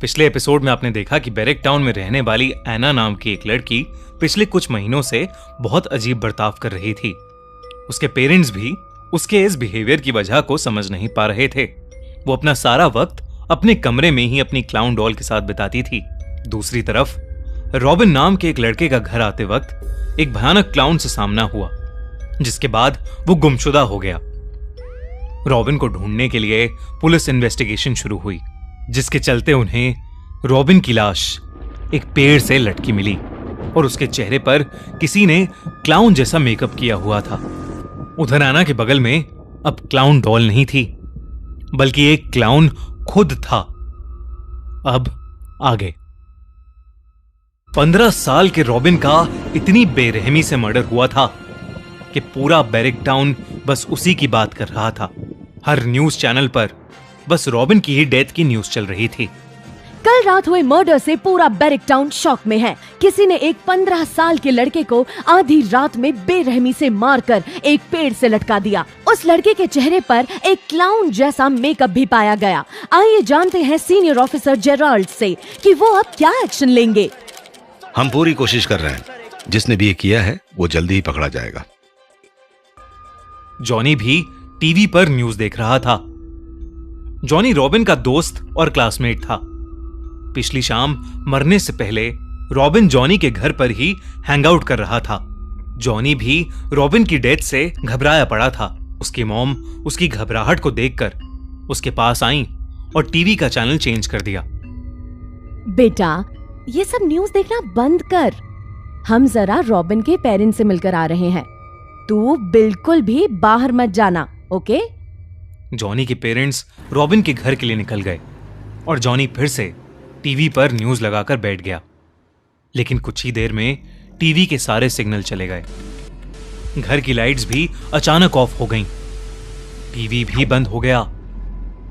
पिछले एपिसोड में आपने देखा कि बैरेक टाउन में रहने वाली एना नाम की एक लड़की पिछले कुछ महीनों से बहुत अजीब बर्ताव कर रही थी। उसके पेरेंट्स भी उसके इस बिहेवियर की वजह को समझ नहीं पा रहे थे। वो अपना सारा वक्त अपने कमरे में ही अपनी क्लाउन डॉल के साथ बिताती थी। दूसरी तरफ रॉबिन नाम के एक लड़के का घर आते वक्त एक भयानक क्लाउन से सामना हुआ, जिसके बाद वो गुमशुदा हो गया। रॉबिन को ढूंढने के लिए पुलिस इन्वेस्टिगेशन शुरू हुई, जिसके चलते उन्हें रॉबिन की लाश एक पेड़ से लटकी मिली और उसके चेहरे पर किसी ने क्लाउन जैसा मेकअप किया हुआ था। उधर एना के बगल में अब क्लाउन डॉल नहीं थी, बल्कि एक क्लाउन खुद था। अब आगे 15 साल के रॉबिन का इतनी बेरहमी से मर्डर हुआ था कि पूरा बैरेक टाउन बस उसी की बात कर रहा था। हर न्यूज चैनल पर बस रॉबिन की ही डेथ की न्यूज चल रही थी। कल रात हुए मर्डर से पूरा बैरेक टाउन शॉक में है। किसी ने एक 15 साल के लड़के को आधी रात में बेरहमी से मारकर एक पेड़ से लटका दिया। उस लड़के के चेहरे पर एक क्लाउन जैसा मेकअप भी पाया गया। आइए जानते हैं सीनियर ऑफिसर जेराल्ड से कि वो अब क्या एक्शन लेंगे। हम पूरी कोशिश कर रहे हैं। जिसने भी ये किया है वो जल्दी ही पकड़ा जाएगा। जॉनी भी टीवी पर न्यूज देख रहा था। जॉनी रॉबिन का दोस्त और क्लासमेट था। पिछली शाम मरने से पहले रॉबिन जॉनी के घर पर ही हैंगआउट कर रहा था। जॉनी भी रॉबिन की डेथ से घबराया पड़ा था। उसकी मॉम उसकी घबराहट को देखकर उसके पास आई और टीवी का चैनल चेंज कर दिया। बेटा, ये सब न्यूज देखना बंद कर। हम जरा रॉबिन के पेरेंट्स से मिलकर आ रहे हैं। तू बिल्कुल भी बाहर मत जाना, ओके? जॉनी के पेरेंट्स रॉबिन के घर के लिए निकल गए और जॉनी फिर से टीवी पर न्यूज लगाकर बैठ गया। लेकिन कुछ ही देर में टीवी के सारे सिग्नल चले गए। घर की लाइट्स भी अचानक ऑफ हो गईं। टीवी भी बंद हो गया।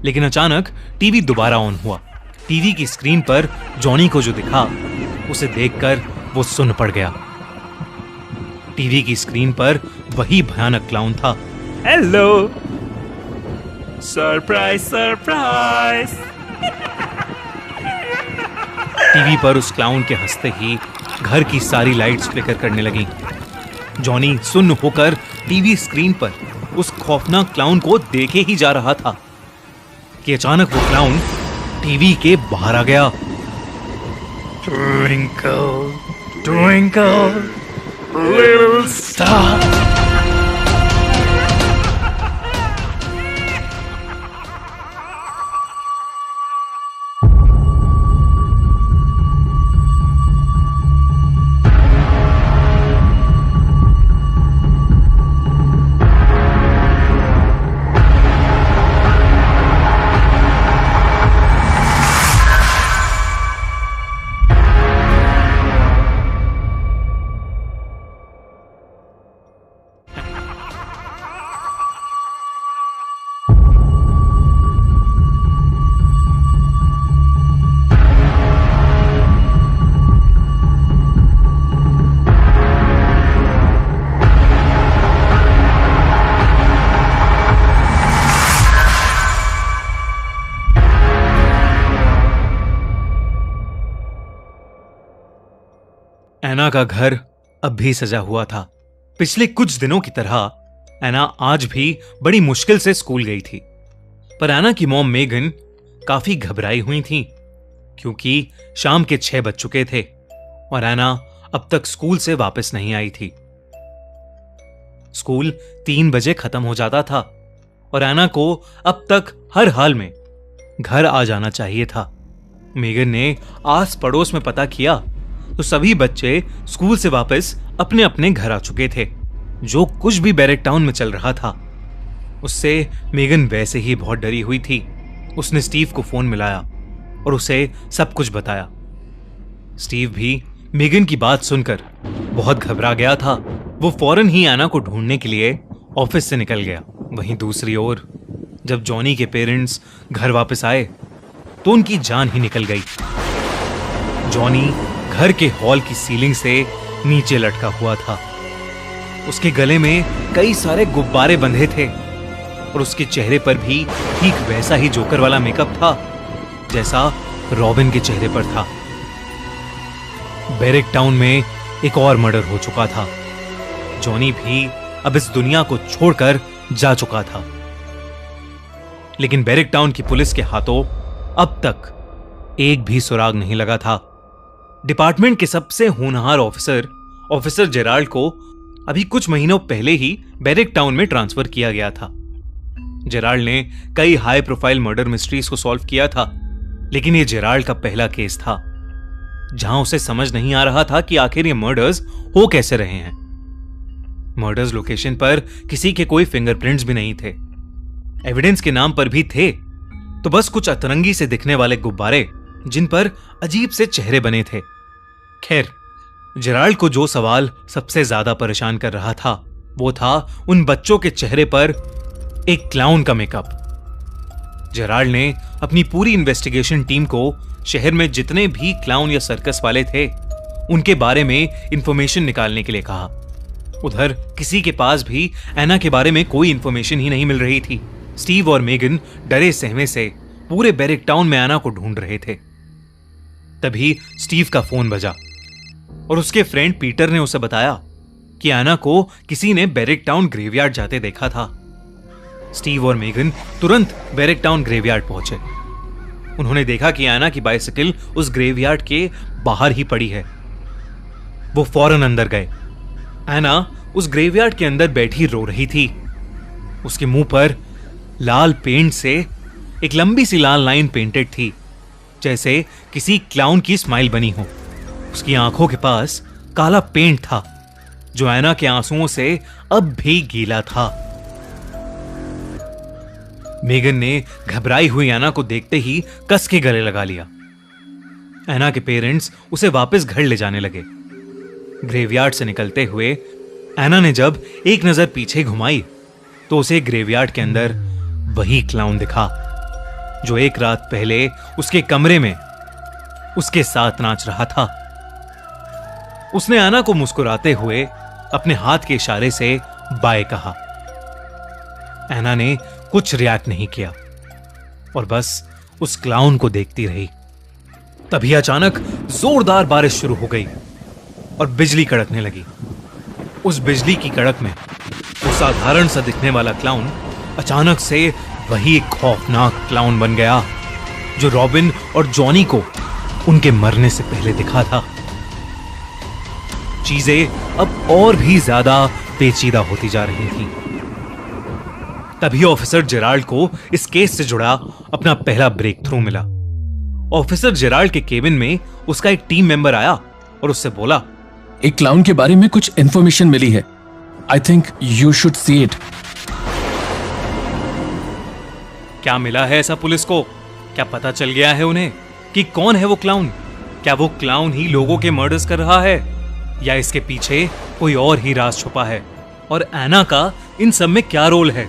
लेकिन अचानक टीवी दोबारा ऑन हुआ। टीवी की स्क्रीन पर जॉनी को जो दिखा उसे देखकर वो सुन्न पड़ गया। टीवी की स्क्रीन पर वही भयानक क्लाउन था। Hello, surprise surprise. टीवी पर उस क्लाउन के हंसते ही घर की सारी लाइट्स फ्लिकर करने लगी। जॉनी सुन्न होकर टीवी स्क्रीन पर उस खौफनाक क्लाउन को देखे ही जा रहा था कि अचानक वो क्लाउन टीवी के बाहर आ गया। Twinkle, twinkle, little star. एना का घर अब भी सजा हुआ था। पिछले कुछ दिनों की तरह एना आज भी बड़ी मुश्किल से स्कूल गई थी। पर एना की मॉम मेगन काफी घबराई हुई थी, क्योंकि शाम के 6 बज चुके थे और एना अब तक स्कूल से वापस नहीं आई थी। स्कूल 3 बजे खत्म हो जाता था और एना को अब तक हर हाल में घर आ जाना चाहिए था। मेगन ने आस पड़ोस में पता किया तो सभी बच्चे स्कूल से वापस अपने अपने घर आ चुके थे। जो कुछ भी बैरेक टाउन में चल रहा था उससे मेगन वैसे ही बहुत डरी हुई थी। उसने स्टीव को फोन मिलाया और उसे सब कुछ बताया। स्टीव भी मेगन की बात सुनकर बहुत घबरा गया था। वो फौरन ही एना को ढूंढने के लिए ऑफिस से निकल गया। वहीं दूसरी ओर जब जॉनी के पेरेंट्स घर वापस आए तो उनकी जान ही निकल गई। जॉनी घर के हॉल की सीलिंग से नीचे लटका हुआ था। उसके गले में कई सारे गुब्बारे बंधे थे और उसके चेहरे पर भी ठीक वैसा ही जोकर वाला मेकअप था जैसा रॉबिन के चेहरे पर था। बैरिक टाउन में एक और मर्डर हो चुका था। जॉनी भी अब इस दुनिया को छोड़कर जा चुका था। लेकिन बैरिक टाउन की पुलिस के हाथों अब तक एक भी सुराग नहीं लगा था। डिपार्टमेंट के सबसे होनहार ऑफिसर जेराल्ड को अभी कुछ महीनों पहले ही बैरिक टाउन में ट्रांसफर किया गया था। जेराल्ड ने कई हाई प्रोफाइल मर्डर मिस्ट्रीज को सॉल्व किया था, लेकिन यह जेराल्ड का पहला केस था जहां उसे समझ नहीं आ रहा था कि आखिर ये मर्डर्स हो कैसे रहे हैं। मर्डर्स लोकेशन पर किसी के कोई फिंगरप्रिंट्स भी नहीं थे। एविडेंस के नाम पर भी थे तो बस कुछ अतरंगी से दिखने वाले गुब्बारे जिन पर अजीब से चेहरे बने थे। खैर, जेराल्ड को जो सवाल सबसे ज्यादा परेशान कर रहा था वो था उन बच्चों के चेहरे पर एक क्लाउन का मेकअप। जेराल्ड ने अपनी पूरी इन्वेस्टिगेशन टीम को शहर में जितने भी क्लाउन या सर्कस वाले थे उनके बारे में इंफॉर्मेशन निकालने के लिए कहा। उधर किसी के पास भी एना के बारे में कोई इंफॉर्मेशन ही नहीं मिल रही थी। स्टीव और मेगन डरे सहमे से पूरे बैरिक टाउन में एना को ढूंढ रहे थे। तभी स्टीव का फोन बजा और उसके फ्रेंड पीटर ने उसे बताया कि एना को किसी ने बैरिक टाउन ग्रेवयार्ड जाते देखा था। स्टीव और मेगन तुरंत बैरिक टाउन ग्रेवयार्ड पहुंचे। उन्होंने देखा कि एना की बाइसिकल उस ग्रेवयार्ड के बाहर ही पड़ी है। वो फौरन अंदर गए। एना उस ग्रेवयार्ड के अंदर बैठी रो रही थी। उसके मुंह पर लाल पेंट से एक लंबी सी लाल लाइन पेंटेड थी, जैसे किसी क्लाउन की स्माइल बनी हो। उसकी आंखों के पास काला पेंट था जो एना के आंसुओं से अब भी गीला था। मेगन ने घबराई हुई एना को देखते ही कस के गले लगा लिया। एना के पेरेंट्स उसे वापस घर ले जाने लगे। ग्रेवयार्ड से निकलते हुए एना ने जब एक नजर पीछे घुमाई तो उसे ग्रेवयार्ड के अंदर वही क्लाउन दिखा जो एक रात पहले उसके कमरे में उसके साथ नाच रहा था। उसने एना को मुस्कुराते हुए अपने हाथ के इशारे से बाय कहा। एना ने कुछ रिएक्ट नहीं किया और बस उस क्लाउन को देखती रही। तभी अचानक जोरदार बारिश शुरू हो गई और बिजली कड़कने लगी। उस बिजली की कड़क में वो साधारण सा दिखने वाला क्लाउन अचानक से वही खौफनाक क्लाउन बन गया जो रॉबिन और जॉनी को उनके मरने से पहले दिखा था। चीजें अब और भी ज्यादा पेचीदा होती जा रही थी। तभी ऑफिसर जेराल्ड को इस केस से जुड़ा अपना पहला ब्रेक थ्रू मिला। ऑफिसर जेराल्ड के केबिन में उसका एक टीम मेंबर आया और उससे बोला, एक क्लाउन के बारे में कुछ इंफॉर्मेशन मिली है। I think you should see it. क्या मिला है ऐसा पुलिस को? क्या पता चल गया है उन्हें कि कौन है वो क्लाउन? क्या वो क्लाउन ही लोगों के मर्डर्स कर रहा है या इसके पीछे कोई और ही राज छुपा है? और एना का इन सब में क्या रोल है?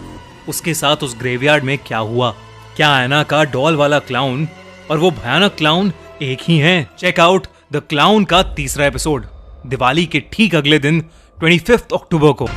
उसके साथ उस ग्रेवयार्ड में क्या हुआ? क्या एना का डॉल वाला क्लाउन और वो भयानक क्लाउन एक ही हैं? चेक आउट द क्लाउन का तीसरा एपिसोड दिवाली के ठीक अगले दिन 25 अक्टूबर को।